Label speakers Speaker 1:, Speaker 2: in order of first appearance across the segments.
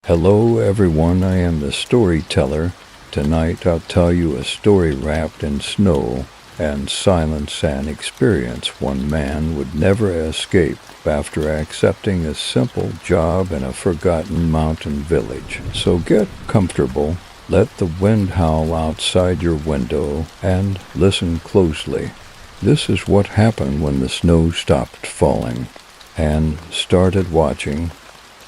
Speaker 1: Hello everyone, I am the storyteller. Tonight I'll tell you a story wrapped in snow and silence, an experience one man would never escape after accepting a simple job in a forgotten mountain village. So get comfortable, let the wind howl outside your window, and listen closely. This is what happened when the snow stopped falling and started watching.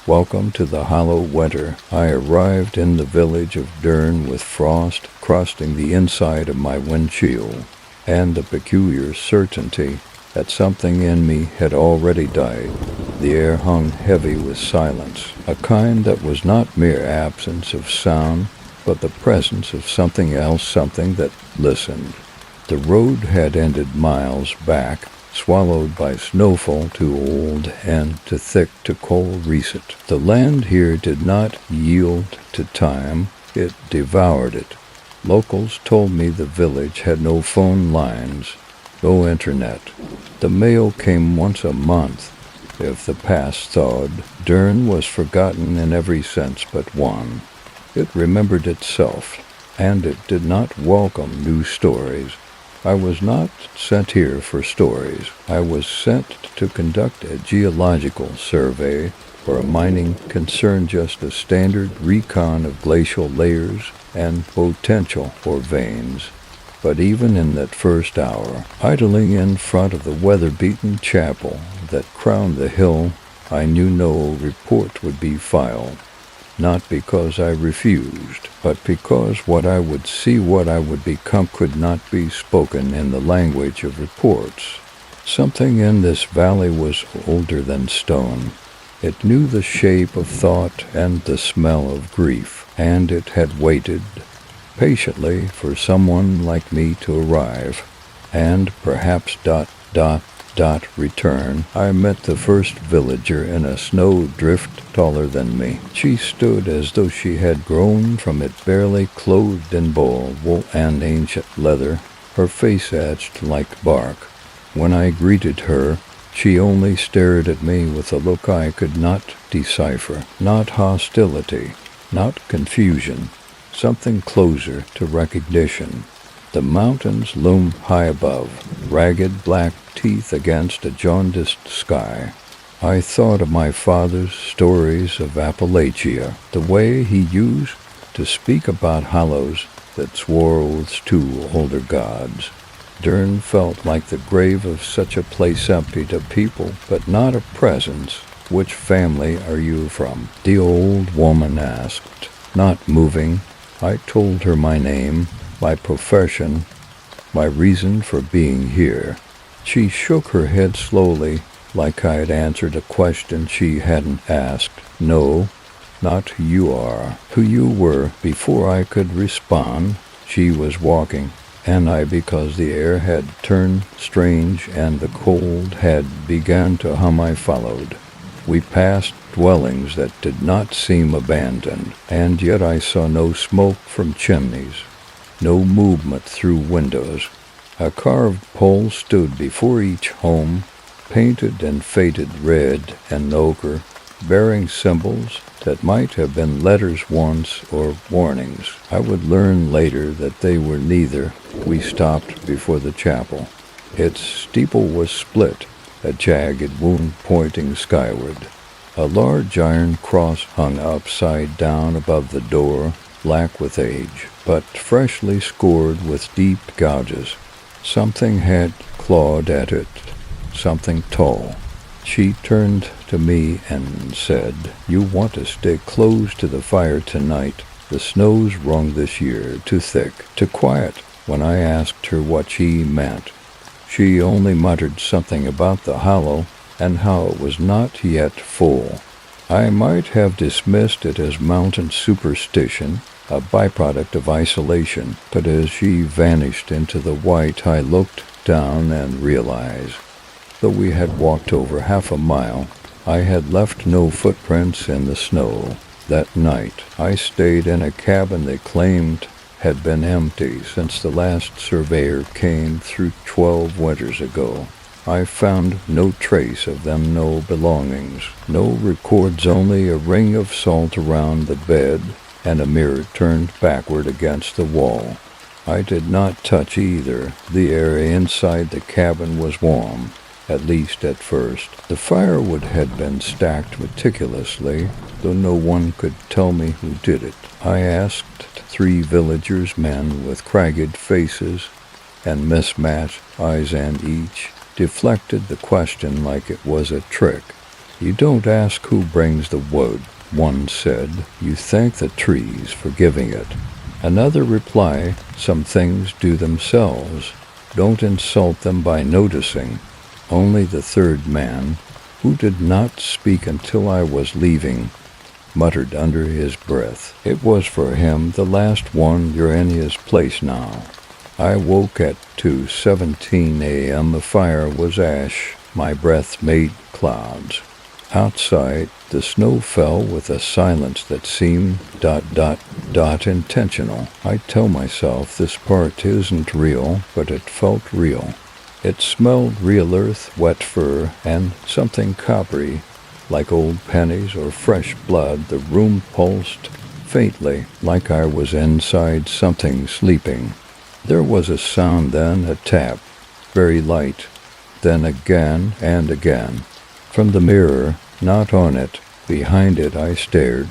Speaker 1: Welcome to the hollow winter. I arrived in the village of Dern with frost crusting the inside of my windshield, and the peculiar certainty that something in me had already died. The air hung heavy with silence, a kind that was not mere absence of sound, but the presence of something else, something that listened. The road had ended miles back, swallowed by snowfall too old and too thick to call recent. The land here did not yield to time, it devoured it. Locals told me the village had no phone lines, no internet. The mail came once a month. If the past thawed, Dern was forgotten in every sense but one. It remembered itself, and it did not welcome new stories. I was not sent here for stories. I was sent to conduct a geological survey for a mining concern, just a standard recon of glacial layers and potential for veins. But even in that first hour, idling in front of the weather-beaten chapel that crowned the hill, I knew no report would be filed. Not because I refused, but because what I would see, what I would become, could not be spoken in the language of reports. Something in this valley was older than stone. It knew the shape of thought and the smell of grief, and it had waited patiently for someone like me to arrive, and perhaps return. I met the first villager in a snowdrift taller than me. She stood as though she had grown from it, barely clothed in wool and ancient leather, her face etched like bark. When I greeted her, she only stared at me with a look I could not decipher. Not hostility, not confusion, something closer to recognition. The mountains loomed high above, ragged black teeth against a jaundiced sky. I thought of my father's stories of Appalachia, the way he used to speak about hollows that swore oaths to older gods. Dern felt like the grave of such a place, empty to people, but not a presence. Which family are you from? The old woman asked. Not moving, I told her my name, my profession, my reason for being here. She shook her head slowly, like I had answered a question she hadn't asked. No, not who you are, who you were. Before I could respond, she was walking, and I, because the air had turned strange and the cold had begun to hum, I followed. We passed dwellings that did not seem abandoned, and yet I saw no smoke from chimneys, no movement through windows. A carved pole stood before each home, painted and faded red and ochre, bearing symbols that might have been letters once or warnings. I would learn later that they were neither. We stopped before the chapel. Its steeple was split, a jagged wound pointing skyward. A large iron cross hung upside down above the door, black with age, but freshly scored with deep gouges. Something had clawed at it, something tall. She turned to me and said, "You want to stay close to the fire tonight. The snow's wrung this year, too thick, too quiet." When I asked her what she meant, she only muttered something about the hollow and how it was not yet full. I might have dismissed it as mountain superstition, a byproduct of isolation, but as she vanished into the white, I looked down and realized, though we had walked over half a mile, I had left no footprints in the snow. That night, I stayed in a cabin they claimed had been empty since the last surveyor came through 12 winters ago. I found no trace of them, no belongings, no records, only a ring of salt around the bed and a mirror turned backward against the wall. I did not touch either. The air inside the cabin was warm, at least at first. The firewood had been stacked meticulously, though no one could tell me who did it. I asked 3 villagers, men with cragged faces and mismatched eyes, and each deflected the question like it was a trick. "You don't ask who brings the wood," one said. "You thank the trees for giving it." Another replied, "Some things do themselves. Don't insult them by noticing." Only the third man, who did not speak until I was leaving, muttered under his breath. It was for him, the last one. "You're in his place now." I woke at 2:17 a.m. The fire was ash. My breath made clouds. Outside, the snow fell with a silence that seemed ... intentional. I tell myself this part isn't real, but it felt real. It smelled real earth, wet fur, and something coppery, like old pennies or fresh blood. The room pulsed faintly, like I was inside something sleeping. There was a sound, then a tap, very light, then again and again. From the mirror, not on it, behind it, I stared.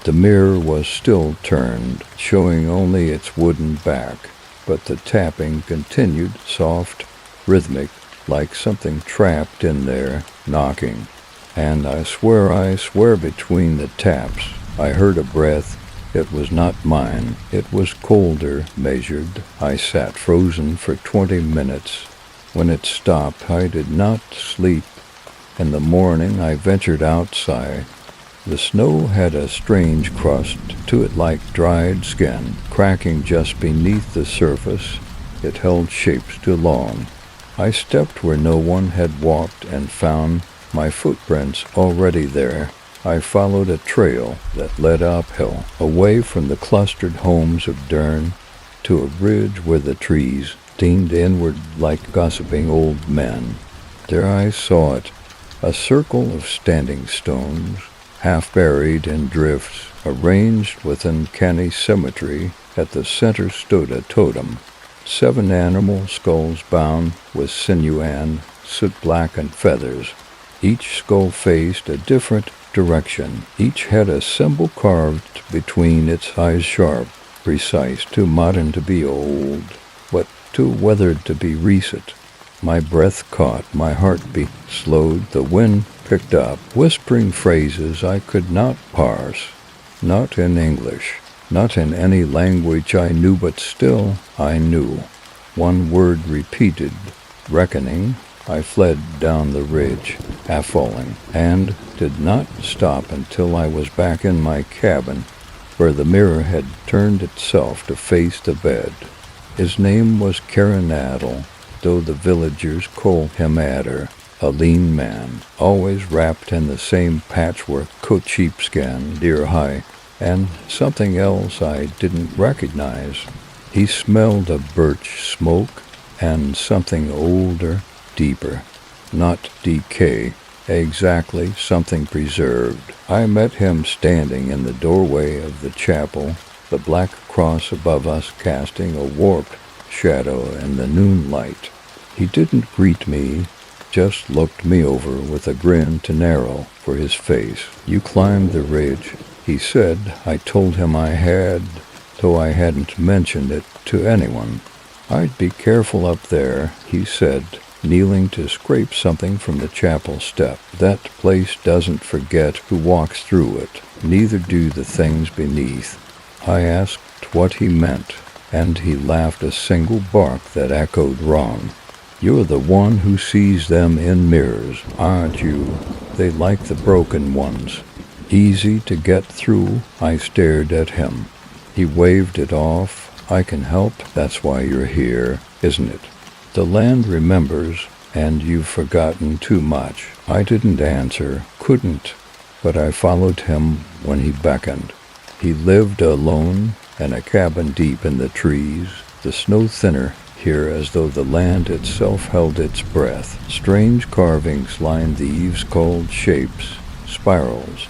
Speaker 1: The mirror was still turned, showing only its wooden back, but the tapping continued, soft, rhythmic, like something trapped in there, knocking. And I swear between the taps, I heard a breath. It was not mine. It was colder, measured. I sat frozen for 20 minutes. When it stopped, I did not sleep. In the morning, I ventured outside. The snow had a strange crust to it, like dried skin, cracking just beneath the surface. It held shapes too long. I stepped where no one had walked and found my footprints already there. I followed a trail that led uphill, away from the clustered homes of Dern, to a ridge where the trees leaned inward like gossiping old men. There I saw it, a circle of standing stones, half buried in drifts, arranged with uncanny symmetry. At the center stood a totem, 7 animal skulls bound with sinew and soot-blackened feathers. Each skull faced a different direction. Each had a symbol carved between its eyes, sharp, precise, too modern to be old, but too weathered to be recent. My breath caught, my heartbeat slowed, the wind picked up, whispering phrases I could not parse, not in English, not in any language I knew, but still I knew. One word repeated, reckoning. I fled down the ridge, half falling, and did not stop until I was back in my cabin, where the mirror had turned itself to face the bed. His name was Caranadal, though the villagers called him Adder, a lean man, always wrapped in the same patchwork coat, sheepskin, deer-hide, and something else I didn't recognize. He smelled of birch smoke and something older, deeper, not decay, exactly, something preserved. I met him standing in the doorway of the chapel, the black cross above us casting a warped shadow in the noon light. He didn't greet me, just looked me over with a grin too narrow for his face. "You climbed the ridge," he said. I told him I had, though I hadn't mentioned it to anyone. "I'd be careful up there," he said, kneeling to scrape something from the chapel step. "That place doesn't forget who walks through it, neither do the things beneath." I asked what he meant, and he laughed, a single bark that echoed wrong. "You're the one who sees them in mirrors, aren't you? They like the broken ones. Easy to get through." I stared at him. He waved it off. "I can help. That's why you're here, isn't it? The land remembers, and you've forgotten too much." I didn't answer, couldn't, but I followed him when he beckoned. He lived alone in a cabin deep in the trees, the snow thinner here as though the land itself held its breath. Strange carvings lined the eaves called shapes, spirals,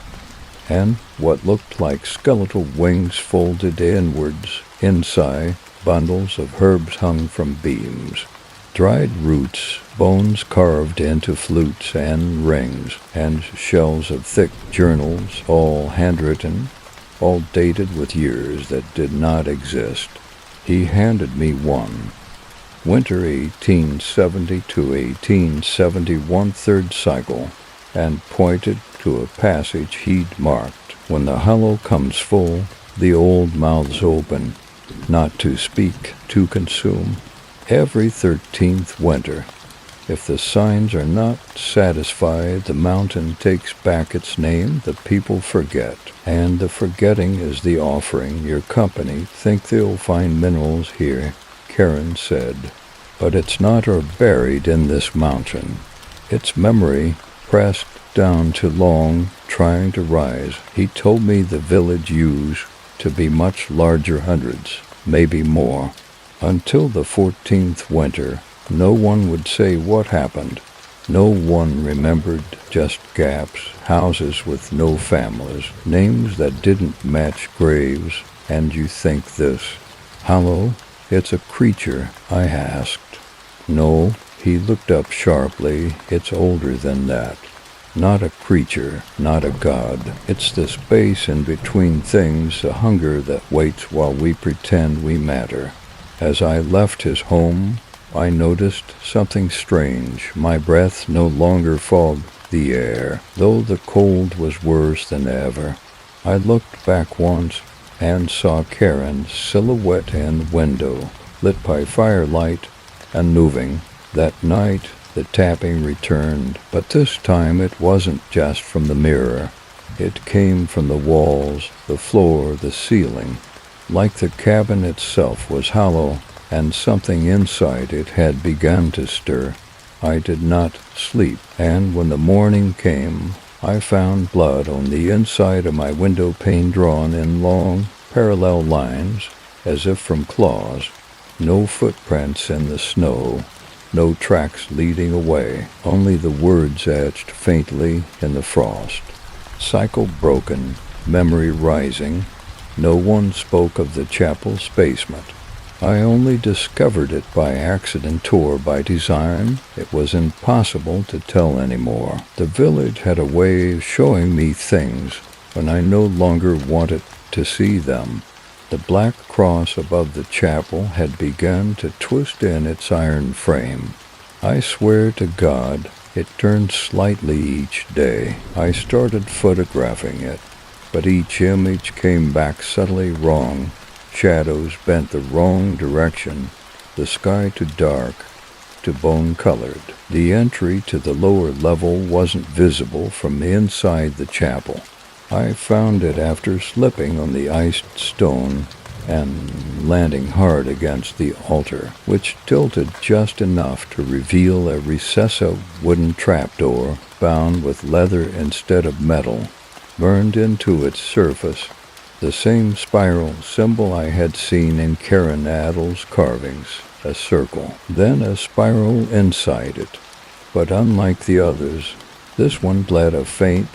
Speaker 1: and what looked like skeletal wings folded inwards. Inside, bundles of herbs hung from beams. Dried roots, bones carved into flutes and rings, and shells of thick journals, all handwritten, all dated with years that did not exist. He handed me one. Winter 1870 to 1871, third cycle, and pointed to a passage he'd marked. When the hollow comes full, the old mouths open, not to speak, to consume. Every 13th winter, if the signs are not satisfied, the mountain takes back its name, the people forget, and the forgetting is the offering. Your company think they'll find minerals here, Karen said, but it's not or buried in this mountain. It's memory pressed down too long, trying to rise. He told me the village used to be much larger, hundreds, maybe more. Until the 14th winter, no one would say what happened. No one remembered, just gaps, houses with no families, names that didn't match graves. And you think this, hollow, it's a creature, I asked. No, he looked up sharply, it's older than that. Not a creature, not a god. It's the space in between things, a hunger that waits while we pretend we matter. As I left his home, I noticed something strange. My breath no longer fogged the air, though the cold was worse than ever. I looked back once and saw Karen's silhouette in the window, lit by firelight and moving. That night, the tapping returned, but this time it wasn't just from the mirror. It came from the walls, the floor, the ceiling. Like the cabin itself was hollow, and something inside it had begun to stir. I did not sleep, and when the morning came, I found blood on the inside of my window pane drawn in long, parallel lines, as if from claws. No footprints in the snow, no tracks leading away, only the words etched faintly in the frost. Cycle broken, memory rising. No one spoke of the chapel's basement. I only discovered it by accident or by design. It was impossible to tell anymore. The village had a way of showing me things when I no longer wanted to see them. The black cross above the chapel had begun to twist in its iron frame. I swear to God, it turned slightly each day. I started photographing it, but each image came back subtly wrong. Shadows bent the wrong direction, the sky too dark, too bone-colored. The entry to the lower level wasn't visible from inside the chapel. I found it after slipping on the iced stone and landing hard against the altar, which tilted just enough to reveal a recessive wooden trapdoor bound with leather instead of metal. Burned into its surface, the same spiral symbol I had seen in Karen Addle's carvings, a circle, then a spiral inside it. But unlike the others, this one bled a faint,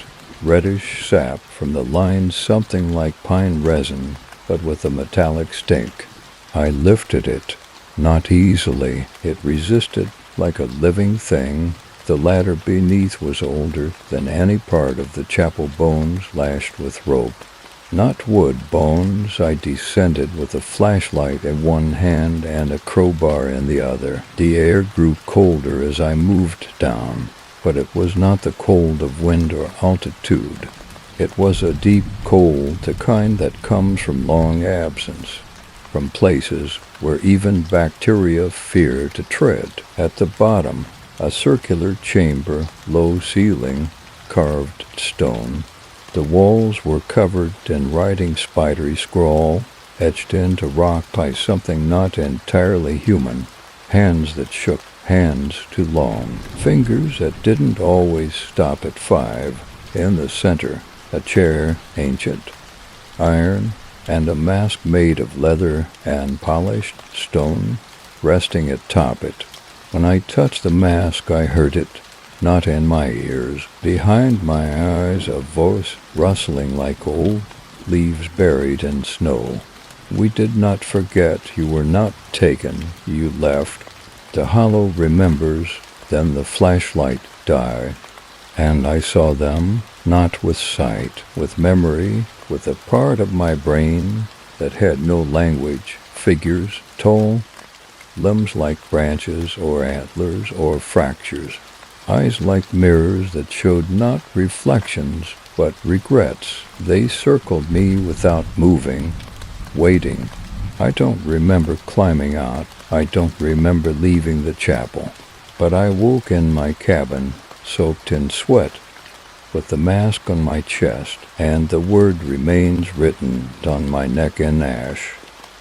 Speaker 1: reddish sap from the lines, something like pine resin, but with a metallic stink. I lifted it, not easily. It resisted like a living thing. The ladder beneath was older than any part of the chapel, bones lashed with rope. Not wood bones. I descended with a flashlight in one hand and a crowbar in the other. The air grew colder as I moved down, but it was not the cold of wind or altitude. It was a deep cold, the kind that comes from long absence, from places where even bacteria fear to tread. At the bottom, a circular chamber, low ceiling, carved stone. The walls were covered in writing, spidery scrawl, etched into rock by something not entirely human. Hands that shook, hands too long, fingers that didn't always stop at 5. In the center, a chair, ancient, iron, and a mask made of leather and polished stone. resting atop it. When I touched the mask, I heard it, not in my ears. Behind my eyes, a voice rustling like old leaves buried in snow. We did not forget, you were not taken, you left. The hollow remembers, then the flashlight died. And I saw them, not with sight, with memory, with a part of my brain that had no language, figures, tall, limbs like branches or antlers or fractures, eyes like mirrors that showed not reflections but regrets. They circled me without moving, waiting. I don't remember climbing out. I don't remember leaving the chapel. But I woke in my cabin, soaked in sweat, with the mask on my chest, and the word remains written on my neck in ash.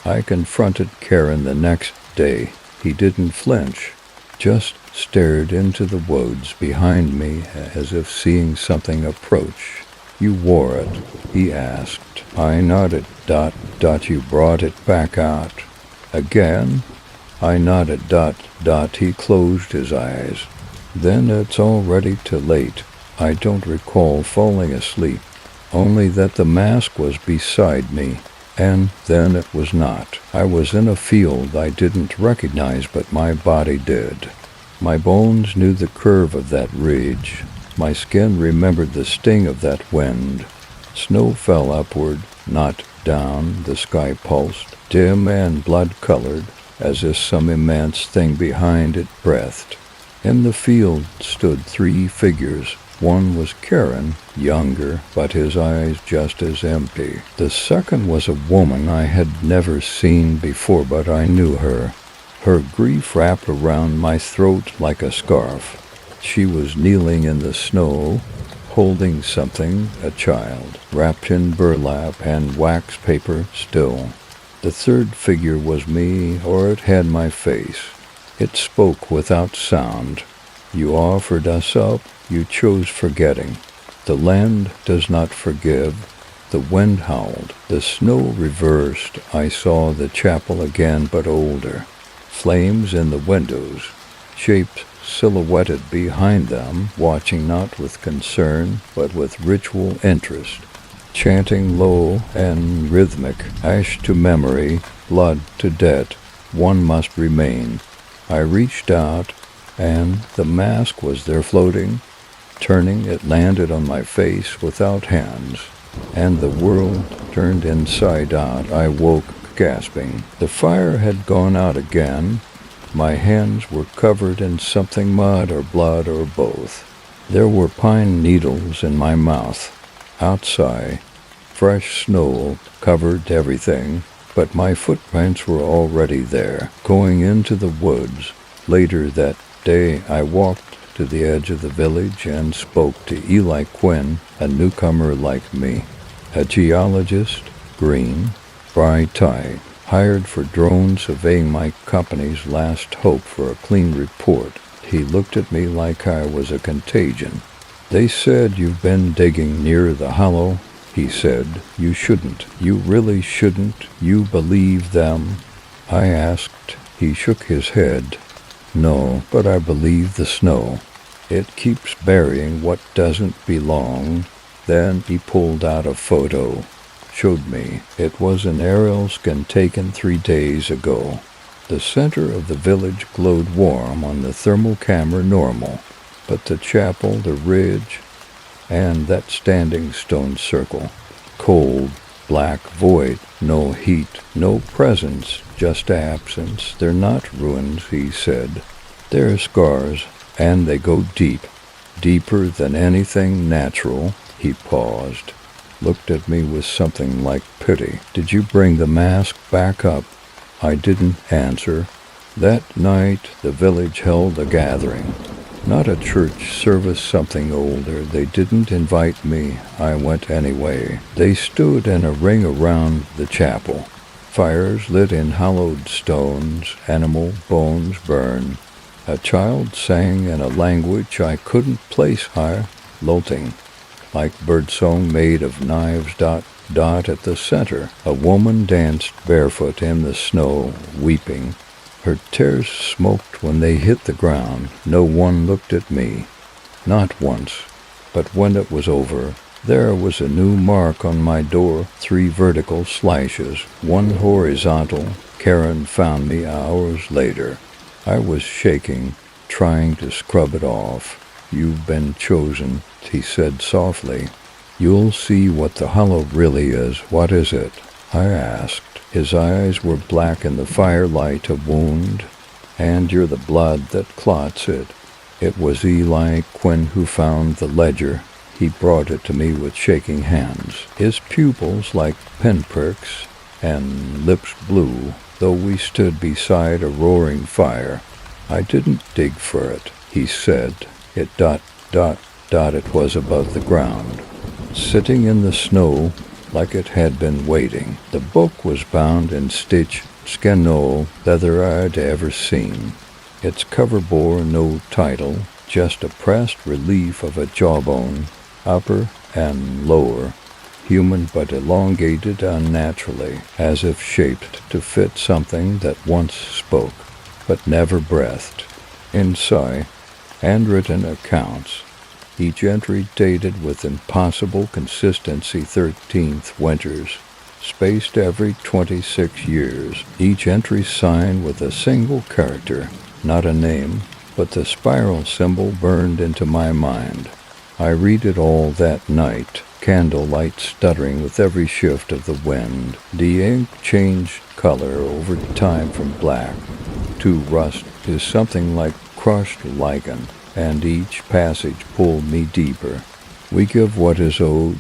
Speaker 1: I confronted Karen the next day. He didn't flinch, just stared into the woods behind me as if seeing something approach. You wore it, he asked. I nodded. You brought it back out. Again? I nodded. He closed his eyes. Then it's already too late. I don't recall falling asleep, only that the mask was beside me, and then it was not. I was in a field I didn't recognize, but my body did. My bones knew the curve of that ridge. My skin remembered the sting of that wind. Snow fell upward, not down. The sky pulsed, dim and blood-colored, as if some immense thing behind it breathed. In the field stood 3 figures. One was Karen, younger, but his eyes just as empty. The second was a woman I had never seen before, but I knew her. Her grief wrapped around my throat like a scarf. She was kneeling in the snow, holding something, a child, wrapped in burlap and wax paper still. The third figure was me, or it had my face. It spoke without sound. You offered us up. You chose forgetting. The land does not forgive. The wind howled. The snow reversed. I saw the chapel again, but older. Flames in the windows. Shapes silhouetted behind them, watching not with concern, but with ritual interest. Chanting low and rhythmic. Ash to memory. Blood to debt. One must remain. I reached out, and the mask was there floating. Turning, it landed on my face without hands, and the world turned inside out. I woke, gasping. The fire had gone out again. My hands were covered in something, mud or blood or both. There were pine needles in my mouth. Outside, fresh snow covered everything, but my footprints were already there, going into the woods. Later that day, I walked to the edge of the village and spoke to Eli Quinn, a newcomer like me, a geologist, green, bright-eyed, hired for drone surveying, my company's last hope for a clean report. He looked at me like I was a contagion. They said you've been digging near the hollow, he said. You shouldn't. You really shouldn't. You believe them? I asked. He shook his head. No, but I believe the snow. It keeps burying what doesn't belong. Then he pulled out a photo, showed me. It was an aerial scan taken 3 days ago. The center of the village glowed warm on the thermal camera normal, but the chapel, the ridge, and that standing stone circle, cold, black, void, no heat, no presence, just absence. They're not ruins, he said. They're scars, and they go deep, deeper than anything natural. He paused, looked at me with something like pity. Did you bring the mask back up? I didn't answer. That night, the village held a gathering. Not a church service, something older. They didn't invite me. I went anyway. They stood in a ring around the chapel. Fires lit in hollowed stones, animal bones burned. A child sang in a language I couldn't place higher, lilting, like birdsong made of knives. At the center, a woman danced barefoot in the snow, weeping. Her tears smoked when they hit the ground. No one looked at me. Not once. But when it was over, there was a new mark on my door, 3 vertical slashes, 1 horizontal. Karen found me hours later. I was shaking, trying to scrub it off. "You've been chosen," he said softly. "You'll see what the hollow really is. What is it?" I asked. His eyes were black in the firelight, a wound, and you're the blood that clots it. It was Eli Quinn who found the ledger. He brought it to me with shaking hands, his pupils like pinpricks and lips blue, though we stood beside a roaring fire. "I didn't dig for it," he said. It ... it was above the ground, sitting in the snow like it had been waiting. The book was bound in stitched scanole leather I'd ever seen. Its cover bore no title, just a pressed relief of a jawbone, upper and lower, human but elongated unnaturally, as if shaped to fit something that once spoke, but never breathed. Inside, handwritten accounts, each entry dated with impossible consistency, 13th winters, spaced every 26 years, each entry signed with a single character, not a name, but the spiral symbol burned into my mind. I read it all that night, candlelight stuttering with every shift of the wind. The ink changed color over time from black to rust to something like crushed lichen, and each passage pulled me deeper. We give what is owed,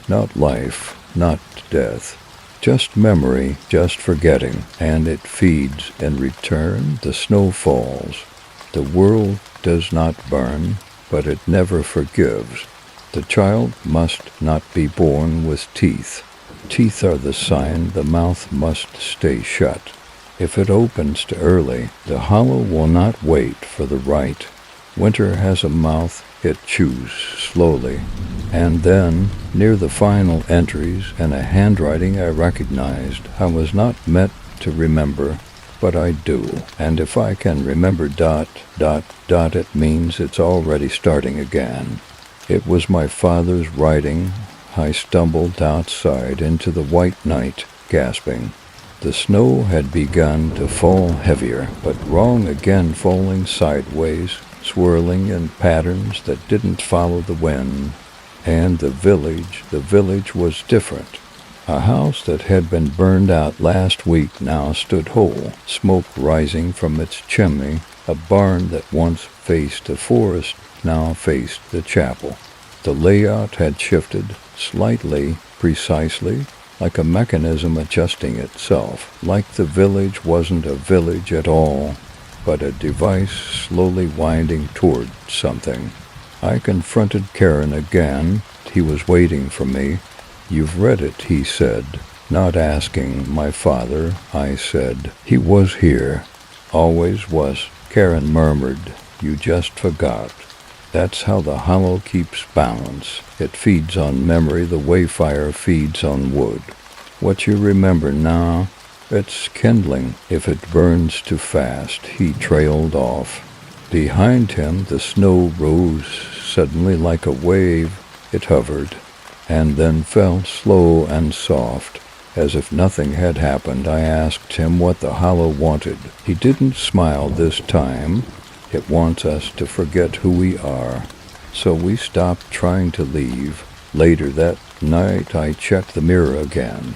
Speaker 1: not life, not death, just memory, just forgetting, and it feeds. In return, the snow falls. The world does not burn, but it never forgives. The child must not be born with teeth. Teeth are the sign the mouth must stay shut. If it opens too early, the hollow will not wait for the right. Winter has a mouth it chews slowly. And then, near the final entries, in a handwriting I recognized, I was not meant to remember, but I do. And if I can remember ... it means it's already starting again. It was my father's writing. I stumbled outside into the white night, gasping. The snow had begun to fall heavier, but wrong again, falling sideways, swirling in patterns that didn't follow the wind. And the village was different. A house that had been burned out last week now stood whole, smoke rising from its chimney. A barn that once faced a forest now faced the chapel. The layout had shifted slightly, precisely, like a mechanism adjusting itself, like the village wasn't a village at all, but a device slowly winding toward something. I confronted Karen again. He was waiting for me. "You've read it," he said. Not asking my father, I said. "He was here. Always was," Karen murmured. "You just forgot." That's how the hollow keeps balance. It feeds on memory the way fire feeds on wood. What you remember now, it's kindling. If it burns too fast, he trailed off. Behind him, the snow rose suddenly like a wave. It hovered, and then fell slow and soft, as if nothing had happened. I asked him what the hollow wanted. He didn't smile this time. It wants us to forget who we are. So we stopped trying to leave. Later that night, I checked the mirror again.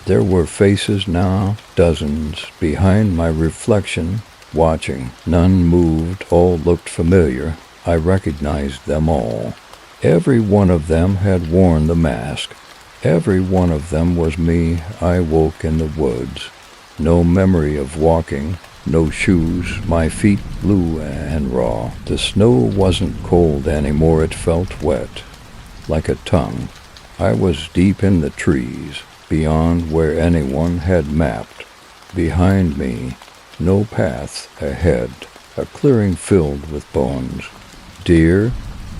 Speaker 1: There were faces now, dozens, behind my reflection, watching. None moved, all looked familiar. I recognized them all. Every one of them had worn the mask. Every one of them was me. I woke in the woods. No memory of walking, no shoes, my feet blue and raw. The snow wasn't cold anymore, it felt wet, like a tongue. I was deep in the trees, beyond where anyone had mapped. Behind me, no path ahead, a clearing filled with bones. Deer,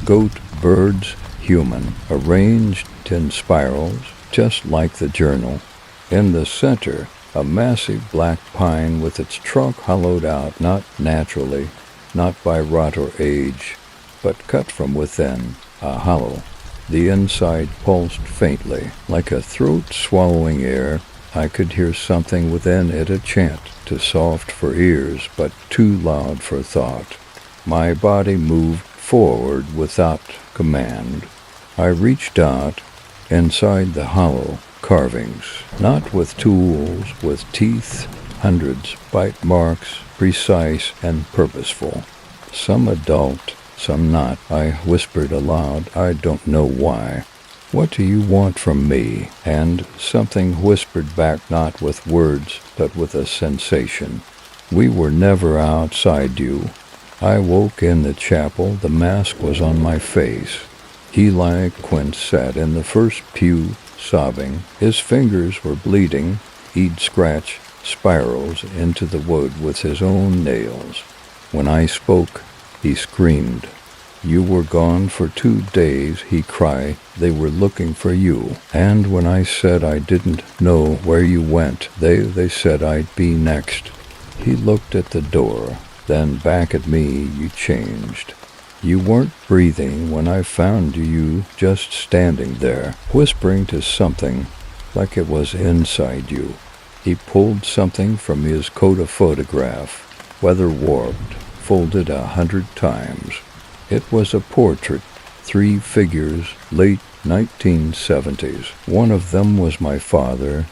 Speaker 1: goat, birds, human, arranged in spirals, just like the journal. In the center, A massive black pine with its trunk hollowed out, not naturally, not by rot or age, but cut from within, a hollow. The inside pulsed faintly, like a throat swallowing air. I could hear something within it, a chant, too soft for ears, but too loud for thought. My body moved forward without command. I reached out, inside the hollow carvings, not with tools, with teeth, hundreds, bite marks, precise and purposeful. Some adult, some not. I whispered aloud, I don't know why. What do you want from me? And something whispered back, not with words, but with a sensation. We were never outside you. I woke in the chapel. The mask was on my face. Eli Quint sat in the first pew, sobbing. His fingers were bleeding. He'd scratch spirals into the wood with his own nails. When I spoke, he screamed. You were gone for 2 days, he cried. They were looking for you. And when I said I didn't know where you went, they said I'd be next. He looked at the door, then back at me. You changed. You weren't breathing when I found you, just standing there, whispering to something like it was inside you. He pulled something from his coat, a photograph, weather-warped, folded 100 times. It was a portrait, 3 figures, late 1970s. One of them was my father,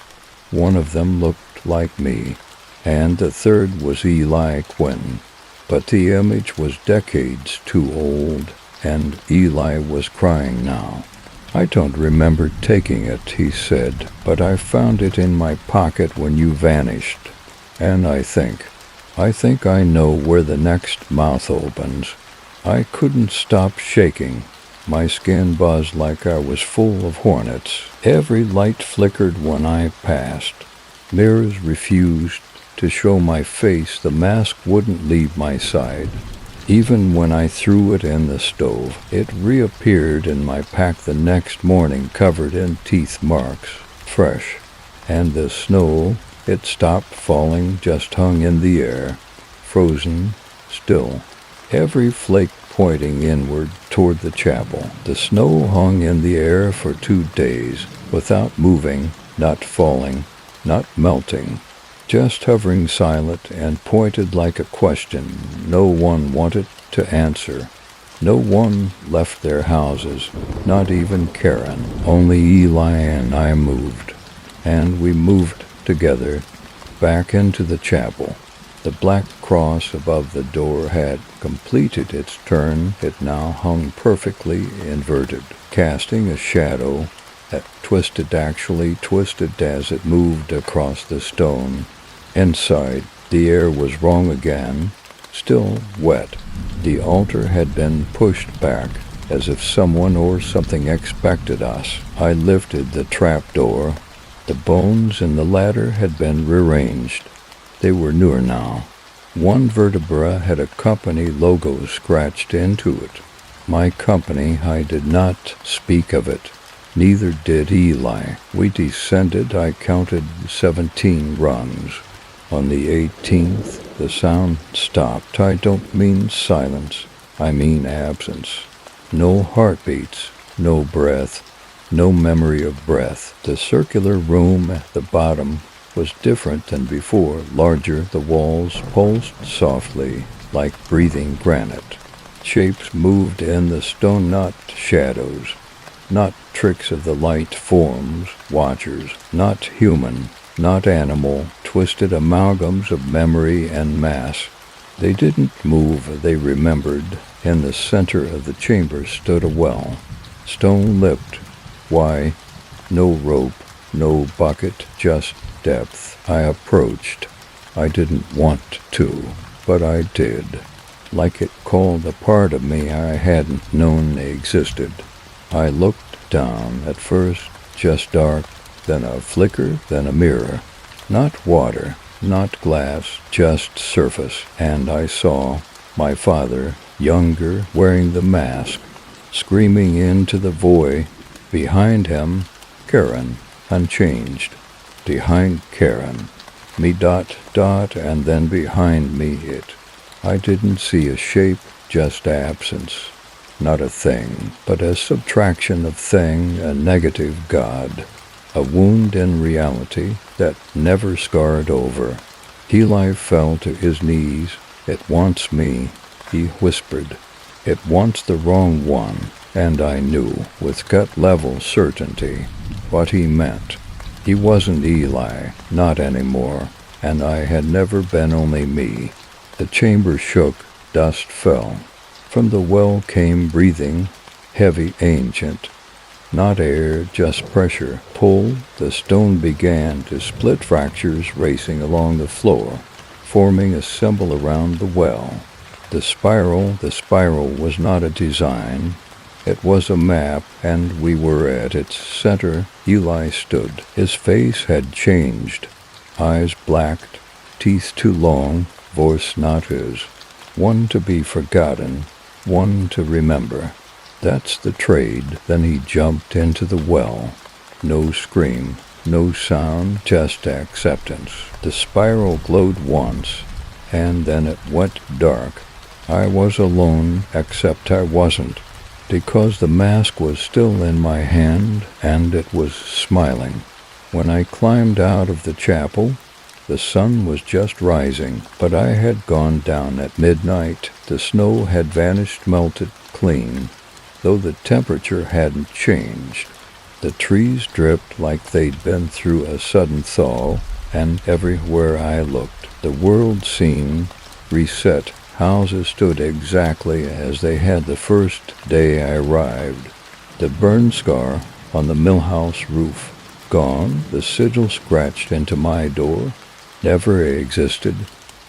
Speaker 1: one of them looked like me, and the third was Eli Quinn. But the image was decades too old, and Eli was crying now. I don't remember taking it, he said, but I found it in my pocket when you vanished. And I think I know where the next mouth opens. I couldn't stop shaking. My skin buzzed like I was full of hornets. Every light flickered when I passed. Mirrors refused to show my face. The mask wouldn't leave my side. Even when I threw it in the stove, it reappeared in my pack the next morning, covered in teeth marks, fresh. And the snow, it stopped falling, just hung in the air, frozen, still. Every flake pointing inward toward the chapel. The snow hung in the air for 2 days, without moving, not falling, not melting, just hovering silent and pointed like a question no one wanted to answer. No one left their houses, not even Karen. Only Eli and I moved, and we moved together back into the chapel. The black cross above the door had completed its turn. It now hung perfectly inverted, casting a shadow that twisted as it moved across the stone. Inside, the air was wrong again, still wet. The altar had been pushed back, as if someone or something expected us. I lifted the trap door. The bones in the ladder had been rearranged. They were newer now. One vertebra had a company logo scratched into it. My company, I did not speak of it. Neither did Eli. We descended. I counted 17 rungs. On the 18th, the sound stopped. I don't mean silence. I mean absence. No heartbeats, no breath, no memory of breath. The circular room at the bottom was different than before, larger. The walls pulsed softly, like breathing granite. Shapes moved in the stone, not shadows, not tricks of the light forms, watchers, not human, not animal, twisted amalgams of memory and mass. They didn't move, they remembered. In the center of the chamber stood a well, stone-lipped. Why? No rope, no bucket, just depth. I approached. I didn't want to, but I did. Like it called a part of me I hadn't known existed. I looked down, at first just dark, then a flicker, then a mirror. Not water, not glass, just surface. And I saw my father, younger, wearing the mask, screaming into the void. Behind him, Karen, unchanged. Behind Karen, Me dot dot, and then behind me it. I didn't see a shape, just absence. Not a thing, but a subtraction of thing, a negative God. A wound in reality that never scarred over. Eli fell to his knees. It wants me, he whispered. It wants the wrong one, and I knew, with gut-level certainty, what he meant. He wasn't Eli, not anymore, and I had never been only me. The chamber shook, dust fell. From the well came breathing, heavy, ancient. Not air, just pressure. Pull, the stone began to split, fractures racing along the floor, forming a symbol around the well. The spiral was not a design. It was a map, and we were at its center. Eli stood. His face had changed. Eyes blacked, teeth too long, voice not his. One to be forgotten, one to remember. That's the trade. Then he jumped into the well. No scream, no sound, just acceptance. The spiral glowed once, and then it went dark. I was alone, except I wasn't, because the mask was still in my hand, and it was smiling. When I climbed out of the chapel, the sun was just rising, but I had gone down at midnight. The snow had vanished, melted clean, though the temperature hadn't changed. The trees dripped like they'd been through a sudden thaw, and everywhere I looked, the world seemed reset. Houses stood exactly as they had the first day I arrived. The burn scar on the millhouse roof gone, the sigil scratched into my door never existed.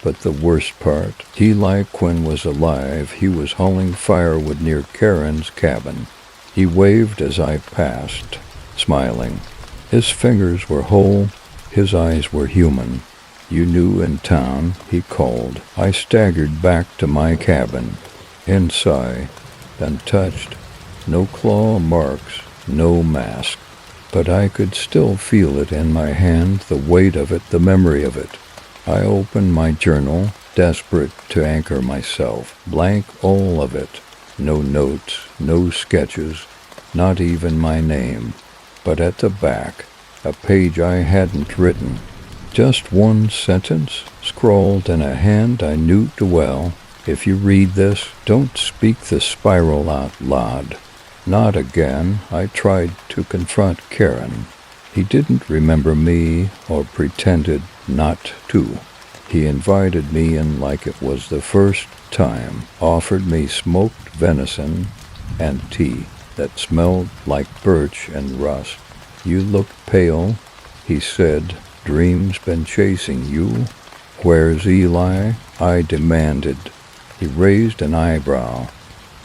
Speaker 1: But the worst part, Eli Quinn was alive. He was hauling firewood near Karen's cabin. He waved as I passed, smiling. His fingers were whole, his eyes were human. You knew in town, he called. I staggered back to my cabin. Inside, then touched. No claw marks, no mask. But I could still feel it in my hand, the weight of it, the memory of it. I opened my journal, desperate to anchor myself. Blank, all of it. No notes, no sketches, not even my name. But at the back, a page I hadn't written. Just one sentence, scrawled in a hand I knew too well. If you read this, don't speak the spiral out loud. Not again. I tried to confront Karen. He didn't remember me or pretended not to. He invited me in like it was the first time, offered me smoked venison and tea that smelled like birch and rust. You look pale, he said. Dreams been chasing you. Where's Eli? I demanded. He raised an eyebrow.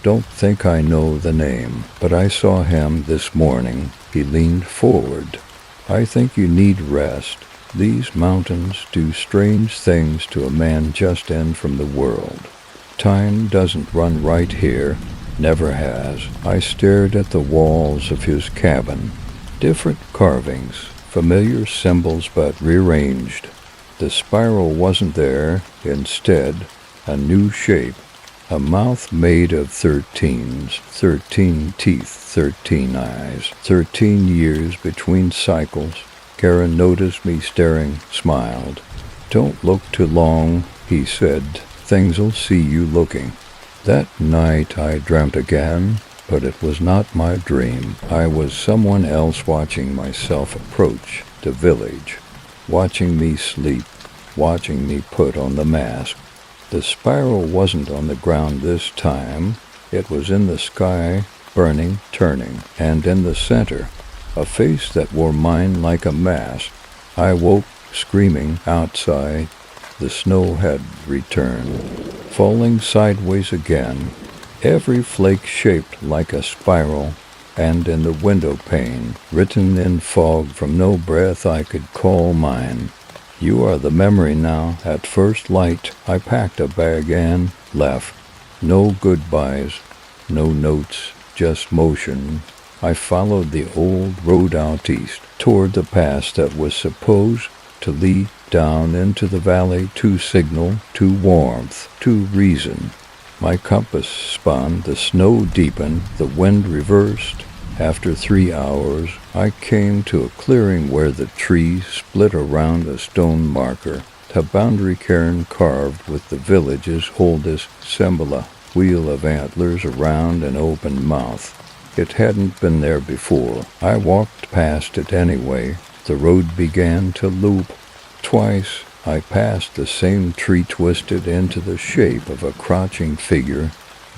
Speaker 1: Don't think I know the name, but I saw him this morning. He leaned forward. I think you need rest. These mountains do strange things to a man just in from the world. Time doesn't run right here, never has. I stared at the walls of his cabin. Different carvings, familiar symbols but rearranged. The spiral wasn't there. Instead, a new shape. A mouth made of 13s, 13 teeth, 13 eyes, 13 years between cycles. Karen noticed me staring, smiled. Don't look too long, he said. Things'll see you looking. That night I dreamt again, but it was not my dream. I was someone else watching myself approach the village, watching me sleep, watching me put on the mask. The spiral wasn't on the ground this time. It was in the sky, burning, turning, and in the center, a face that wore mine like a mask. I woke, screaming, outside. The snow had returned, falling sideways again, every flake shaped like a spiral, and in the window pane, written in fog from no breath I could call mine. You are the memory now. At first light, I packed a bag and left. No goodbyes, no notes, just motion. I followed the old road out east, toward the past that was supposed to lead down into the valley, to signal, to warmth, to reason. My compass spun, the snow deepened, the wind reversed. After 3 hours, I came to a clearing where the trees split around a stone marker, a boundary cairn carved with the village's oldest symbol, a wheel of antlers around an open mouth. It hadn't been there before. I walked past it anyway. The road began to loop. Twice I passed the same tree, twisted into the shape of a crouching figure,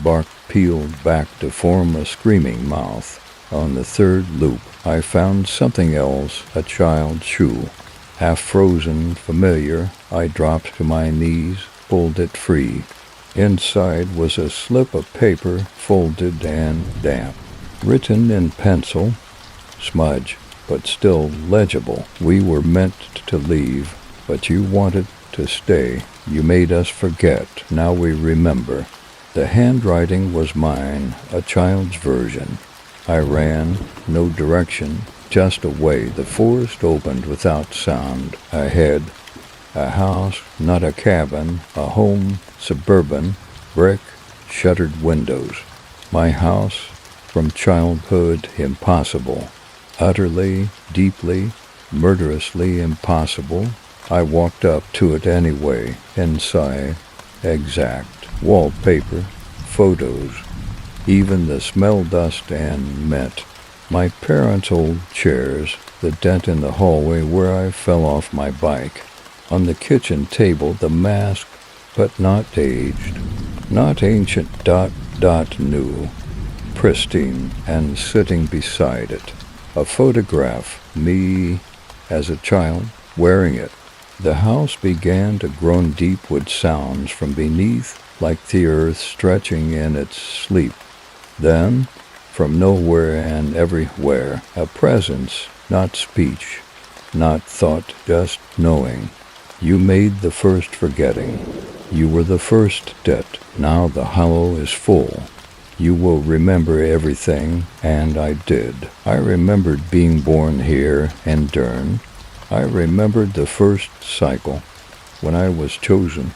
Speaker 1: bark peeled back to form a screaming mouth. On the third loop, I found something else, a child's shoe. Half frozen, familiar, I dropped to my knees, pulled it free. Inside was a slip of paper, folded and damp. Written in pencil, smudge, but still legible. We were meant to leave, but you wanted to stay. You made us forget. Now we remember. The handwriting was mine, a child's version. I ran, no direction, just away. The forest opened without sound. Ahead, a house, not a cabin, a home, suburban, brick, shuttered windows. My house, from childhood, impossible. Utterly, deeply, murderously impossible. I walked up to it anyway. Inside, exact. Wallpaper, photos, even the smell, dust, and mint. My parents' old chairs, the dent in the hallway where I fell off my bike. On the kitchen table, the mask, but not aged, not ancient, new, pristine, and sitting beside it. A photograph, me as a child, wearing it. The house began to groan deep with sounds from beneath, like the earth stretching in its sleep. Then, from nowhere and everywhere, a presence, not speech, not thought, just knowing. You made the first forgetting. You were the first debt. Now the hollow is full. You will remember everything, and I did. I remembered being born here in Dern. I remembered the first cycle, when I was chosen.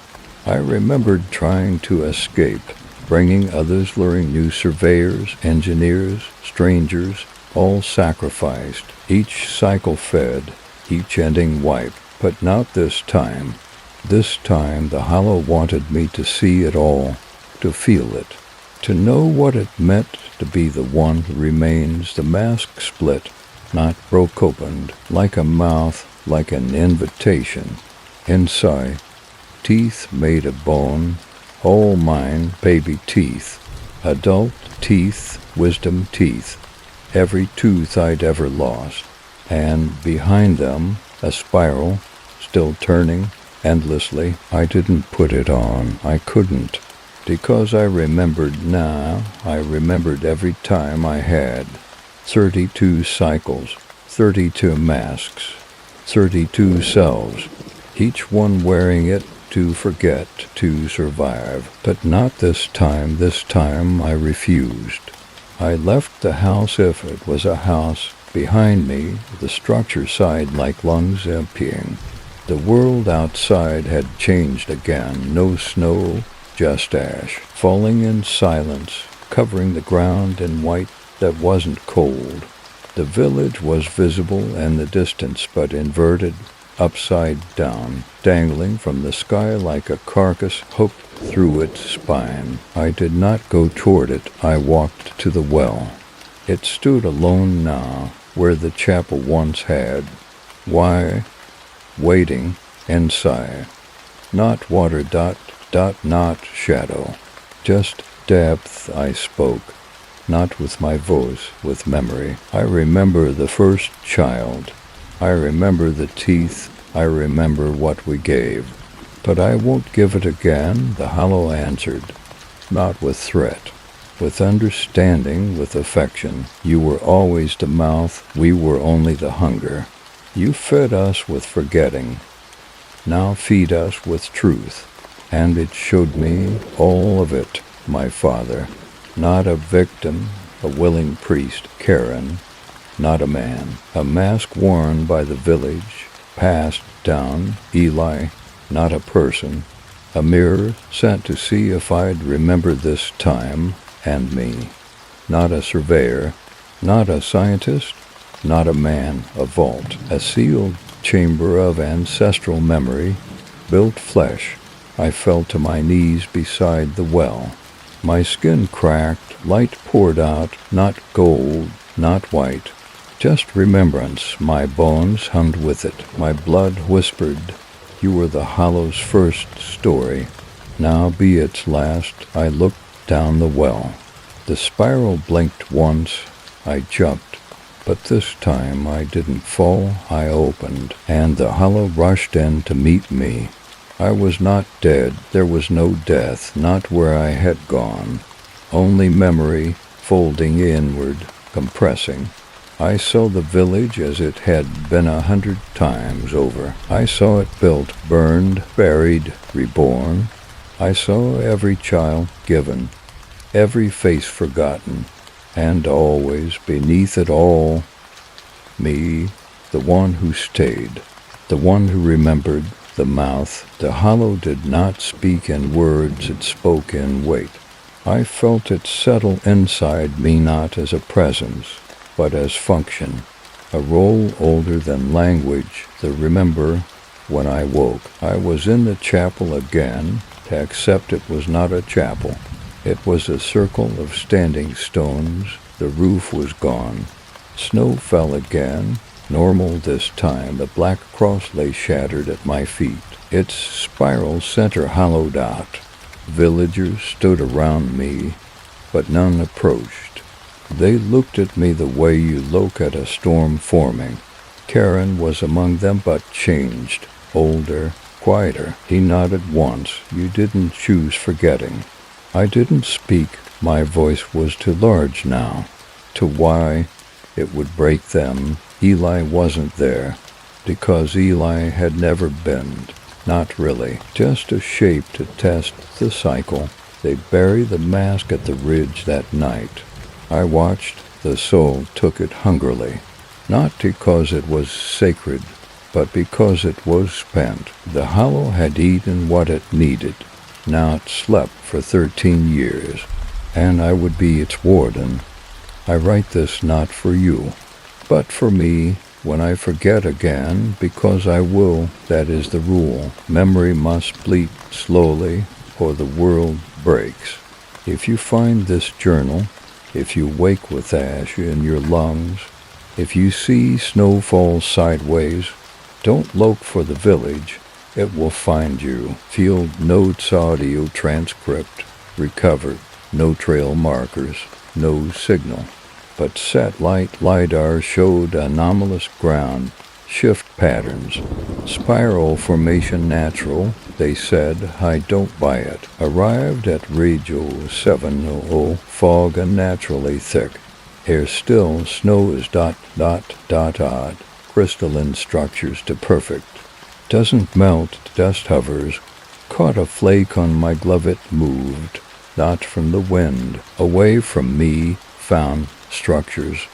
Speaker 1: I remembered trying to escape, bringing others, luring new surveyors, engineers, strangers, all sacrificed, each cycle fed, each ending wiped. But not this time. This time the hollow wanted me to see it all, to feel it, to know what it meant to be the one who remains. The mask split, not broke open, like a mouth, like an invitation. Inside, teeth made of bone, all mine, baby teeth, adult teeth, wisdom teeth, every tooth I'd ever lost. And behind them, a spiral, still turning endlessly. I didn't put it on. I couldn't. Because I remembered now. I remembered every time I had. 32 cycles, 32 masks, 32 selves, each one wearing it to forget, to survive. But not this time. This time I refused. I left the house, if it was a house, behind me, the structure sighed like lungs emptying. The world outside had changed again. No snow, just ash, falling in silence, covering the ground in white that wasn't cold. The village was visible in the distance, but inverted, upside down, dangling from the sky like a carcass hooked through its spine. I did not go toward it. I walked to the well. It stood alone now, where the chapel once had. Why? Waiting, inside. Not water, not shadow. Just depth. I spoke, not with my voice, with memory. I remember the first child. I remember the teeth. I remember what we gave. But I won't give it again, the hollow answered, not with threat, with understanding, with affection. You were always the mouth, we were only the hunger. You fed us with forgetting. Now feed us with truth. And it showed me all of it, my father. Not a victim, a willing priest, Karen. Not a man. A mask worn by the village, passed down, Eli, not a person, a mirror sent to see if I'd remember this time and me. Not a surveyor, not a scientist, not a man, a vault, a sealed chamber of ancestral memory, built flesh. I fell to my knees beside the well. My skin cracked, light poured out, not gold, not white, just remembrance. My bones hummed with it. My blood whispered, "You were the hollow's first story. Now be its last." I looked down the well. The spiral blinked once. I jumped, but this time I didn't fall. I opened, and the hollow rushed in to meet me. I was not dead. There was no death, not where I had gone. Only memory, folding inward, compressing. I saw the village as it had been 100 times over. I saw it built, burned, buried, reborn. I saw every child given, every face forgotten, and always beneath it all, me, the one who stayed, the one who remembered. The mouth, the hollow, did not speak in words, it spoke in weight. I felt it settle inside me, not as a presence, but as function, a role older than language. The remember. When I woke, I was in the chapel again, except it was not a chapel. It was a circle of standing stones. The roof was gone. Snow fell again. Normal this time. The black cross lay shattered at my feet, its spiral center hollowed out. Villagers stood around me, but none approached. They looked at me the way you look at a storm forming. Karen was among them, but changed, older, quieter. He nodded once. You didn't choose forgetting. I didn't speak. My voice was too large now. To why it would break them. Eli wasn't there, because Eli had never been. Not really. Just a shape to test the cycle. They buried the mask at the ridge that night. I watched. The soul took it hungrily. Not because it was sacred, but because it was spent. The hollow had eaten what it needed. Now it slept for 13 years, and I would be its warden. I write this not for you, but for me, when I forget again, because I will. That is the rule. Memory must bleed slowly, or the world breaks. If you find this journal, if you wake with ash in your lungs, if you see snow fall sideways, don't look for the village. It will find you. Field notes, audio transcript, recovered. No trail markers, no signal. But satellite LiDAR showed anomalous ground, shift patterns, spiral formation natural. They said, I don't buy it. Arrived at Radio 700, fog unnaturally thick. Air still, snow is ... crystalline structures to perfect. Doesn't melt, dust hovers. Caught a flake on my glove, it moved. Not from the wind, away from me, found structures,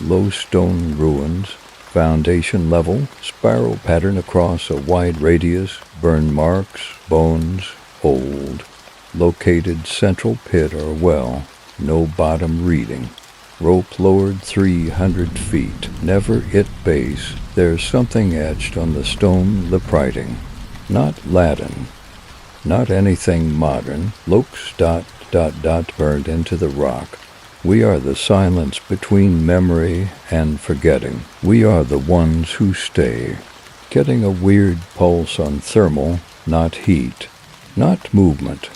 Speaker 1: low stone ruins, foundation level, spiral pattern across a wide radius, burn marks, bones, old, located central pit or well, no bottom reading, rope lowered 300 feet, never hit base. There's something etched on the stone lip writing, not Latin, not anything modern, looks ... burned into the rock. We are the silence between memory and forgetting. We are the ones who stay. Getting a weird pulse on thermal, not heat, not movement,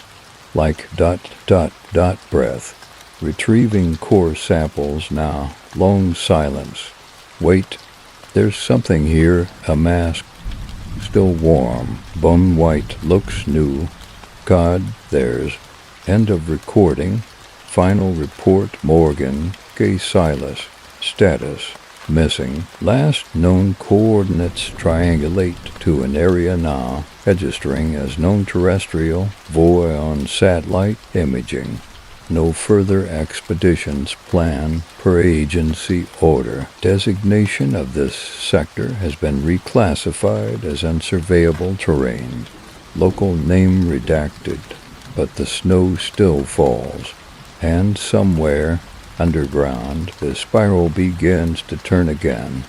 Speaker 1: like ... breath. Retrieving core samples now, long silence. Wait, there's something here, a mask, still warm, bone white, looks new. God, there's end of recording. Final report, Morgan, K. Silas. Status, missing. Last known coordinates triangulate to an area now, registering as known terrestrial, void on satellite imaging. No further expeditions planned per agency order. Designation of this sector has been reclassified as unsurveyable terrain. Local name redacted, but the snow still falls, and somewhere underground the spiral begins to turn again.